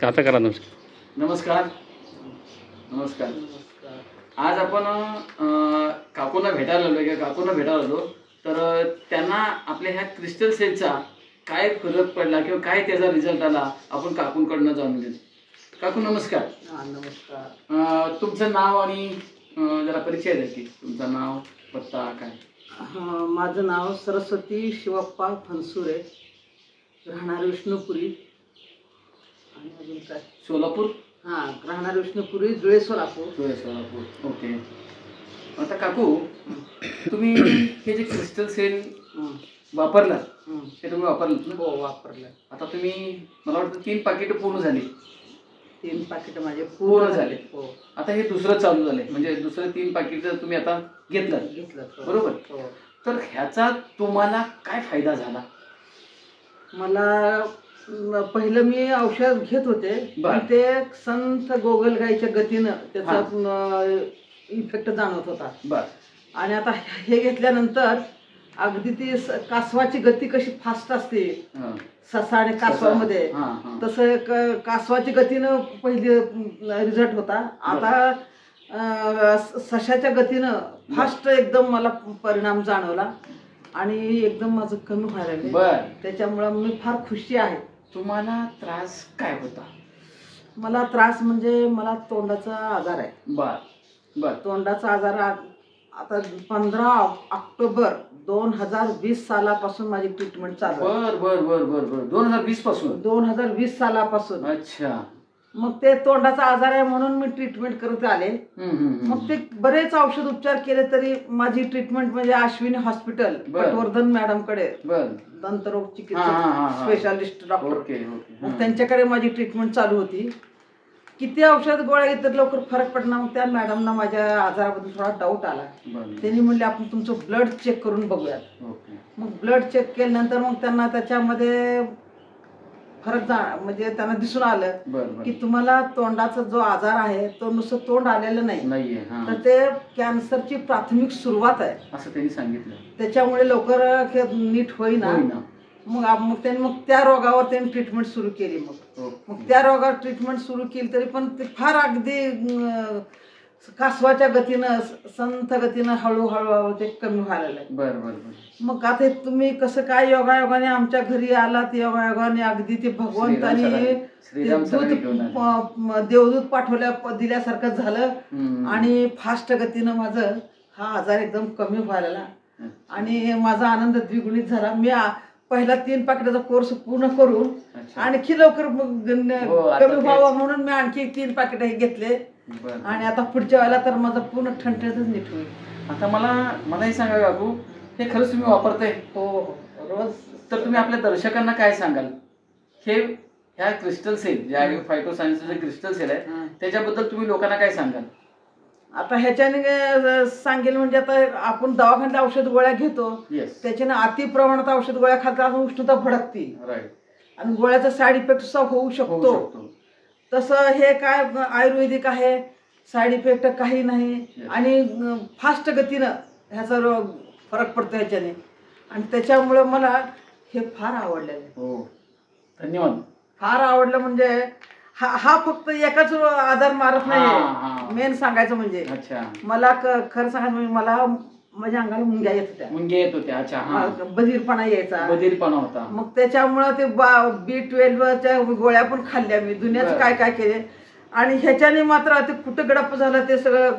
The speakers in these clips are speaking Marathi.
आता करा नमस्कार. नमस्कार. नमस्कार. आज आपण काकूंना भेटायला आलो किंवा काकूंना भेटायला आलो तर त्यांना आपल्या ह्या क्रिस्टल सेलचा काय फरक पडला किंवा काय त्याचा रिझल्ट आला आपण काकूंकडनं जाणून घेऊ. काकू नमस्कार. नमस्कार. तुमचं नाव आणि जरा परिचय द्या की तुमचं नाव पत्ता काय. माझं नाव सरस्वती शिवप्पा फनसुरे, राहणार विष्णुपुरी. आणि अजून काय सोलापूर. हां, राहणार विष्णुपुरी, जुळे सोलापूर. जुळे सोलापूर. ओके. आता काकू तुम्ही हे जे क्रिस्टल सेल वापरला ते तुम्ही वापरलं ना? हो, वापरलं. आता तुम्ही मला वाटतं 3 पाकिटं पूर्ण झाली. 3 पाकिट माझे पूर्ण झाले. हो. आता हे दुसरं चालू झालंय म्हणजे दुसरं 3 पाकिट तुम्ही आता घेतलं बरोबर. हो. तर ह्याचा तुम्हाला काय फायदा झाला. मला पहिलं मी औषध घेत होते पण ते संथ गोगलगाईच्या गतीनं त्याचा इफेक्ट जाणवत होता. बर. आणि आता हे घेतल्यानंतर अगदी ती कासवाची गती कशी फास्ट असते ससा आणि कासवामध्ये, तसं कासवाची गतीनं पहिली रिझल्ट होता. आता सशाच्या गतीनं फास्ट एकदम मला परिणाम जाणवला आणि एकदम माझं कमी व्हायला लागलं. त्याच्यामुळे मी फार खुशी आहे. तुम्हाला त्रास काय होता. मला त्रास म्हणजे मला तोंडाचा आजार आहे. बर बर. तोंडाचा आजार आता 15 ऑक्टोबर 2020 सालापासून माझी ट्रीटमेंट चालू आहे. बर बर बर बर बर. 2020 पासून. 2020 सालापासून. अच्छा. मग ते तोंडाचा आजार आहे म्हणून मी ट्रीटमेंट करत आले. मग ते बरेच औषध उपचार केले तरी माझी ट्रीटमेंट म्हणजे अश्विनी हॉस्पिटल पटवर्धन मॅडम कडे, दंतरोग चिकित्सक स्पेशालिस्ट डॉक्टर, मग त्यांच्याकडे माझी ट्रीटमेंट चालू होती. किती औषध गोळ्या घेतलं लवकर फरक पडला. मग त्या मॅडमना माझ्या आजाराबद्दल थोडा डाऊट आला. त्यांनी म्हणले आपण तुमचं ब्लड चेक करून बघूयात. मग ब्लड चेक केल्यानंतर मग त्यांना त्याच्यामध्ये फरक म्हणजे त्यांना दिसून आलं की तुम्हाला तोंडाचा जो आजार आहे तो नुसतं तोंड आलेलं नाही तर ते कॅन्सरची प्राथमिक सुरुवात आहे असं त्यांनी सांगितलं. त्याच्यामुळे लवकर नीट होईना. मग त्यांनी त्या रोगावर त्यांनी ट्रीटमेंट सुरू केली. मग त्या रोगावर ट्रीटमेंट सुरू केली तरी पण ते फार अगदी कासवाच्या गतीनं संथ गतीनं हळूहळू ते कमी व्हायला लागले. मग आता तुम्ही कसं काय योगायोगाने आमच्या घरी आलात, योगायोगाने अगदी ते भगवंतानी देवदूत दिल्यासारखं झालं आणि फास्ट गतीनं माझं हा आजार एकदम कमी व्हायला लागला आणि माझा आनंद द्विगुणित झाला. मी पहिला 3 पाकिटाचा कोर्स पूर्ण करून आणखी लवकर कमी व्हावं म्हणून मी आणखी 3 पाकिट घेतले आणि आता पुढच्या वेळेला तर माझा पूर्ण ठणठणीतच नीट होईल. आता मला हे सांगा काकू, हे खरंच तुम्ही वापरताय. हो रोज. तर तुम्ही आपल्या दर्शकांना काय सांगाल. ह्या क्रिस्टल सेल जे आहे फायटोसायन्सचं जे क्रिस्टल सेल आहे त्याच्याबद्दल तुम्ही लोकांना काय सांगाल. आता ह्याच्याने सांगेल म्हणजे आता आपण दवाखान्यात औषध गोळ्या घेतो त्याच्याने अति प्रमाणात औषध गोळ्या खातात उष्णता भडकती आणि गोळ्याचा साईड इफेक्ट सुद्धा होऊ शकतो. तसं हे काय आयुर्वेदिक आहे, साईड इफेक्ट काही नाही आणि फास्ट गतीनं ह्याचा फरक पडतो ह्याच्याने आणि त्याच्यामुळे मला हे फार आवडलेलं आहे. धन्यवाद. फार आवडलं म्हणजे हा फक्त एकाच आजार मारत नाही. मेन सांगायचं म्हणजे मला खरं सांगायचं म्हणजे मला माझ्या अंगाला मुंग्या येत होत्या. अच्छा. बधीरपणा होता. मग त्याच्यामुळं ते B12च्या गोळ्या पण खाल्ल्या मी, दुनियाचं काय काय केले आणि ह्याच्याने मात्र ते कुठं गडप झालं ते सगळं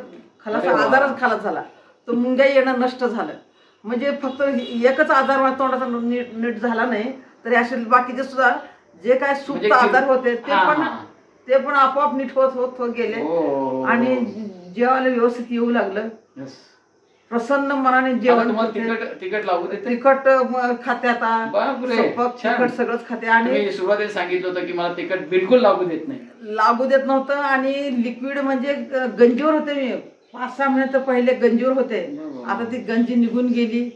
खलास आजारच खालास झाला. तो मुंग्या येणं नष्ट झालं. म्हणजे फक्त एकच आजार माझ्या तोंडाचा नीट झाला नाही तरी असे बाकीचे सुद्धा जे काय सुप्त आजार होते ते पण आपोआप नीट होत गेले आणि जेवायला व्यवस्थित येऊ लागलं. प्रसन्न मनाने जेवण. तिखट खाते आता, तिखट सगळंच खाते. आणि सुरुवातीला सांगितलं होतं की मला तिखट बिलकुल लागू देत नव्हतं आणि लिक्विड म्हणजे गंजीवर होते मी 5-6 महिने तर पहिले गंजीवर होते. आता ती गंजी निघून गेली.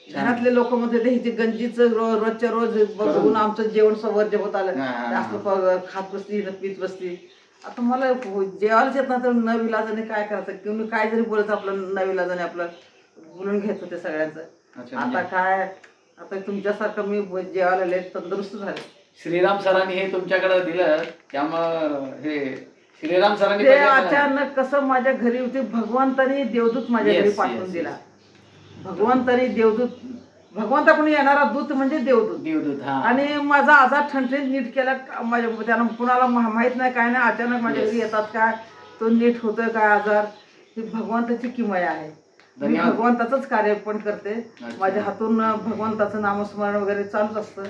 घरातले लोक म्हणते हे गंजीचं रोजच्या रोज बघून आमचं जेवण वर्ज्य होत आलं. जास्त खात बसली पीत बसली. आता मला जेवायलाच येत ना तर नविलाजाने काय करायचं किंवा काय जरी बोलायचं आपलं नविलाजाने आपलं बोलून घेत होते सगळ्यांचं. आता काय आता तुमच्यासारखं मी जेवायला तंदुरुस्त झाले. श्रीराम सरांनी हे तुमच्याकडे दिलं, त्यामुळं हे श्रीराम सरांनी अचानक कसं माझ्या घरी होती, भगवंतानी देवदूत माझ्या घरी पाठवून दिला. भगवंतानी देवदूत, भगवंताकडून येणारा दूत म्हणजे देवदूत. आणि माझा आजार ठणठणीत नीट केला. माझ्या त्यांना कुणाला माहित नाही, काय नाही, अचानक माझ्या घरी येतात, काय तो नीट होतोय काय आजार, ही भगवंताची किमया आहे. मी भगवंताचंच कार्य पण करते. माझ्या हातून भगवंताचं नामस्मरण वगैरे चालूच असतं.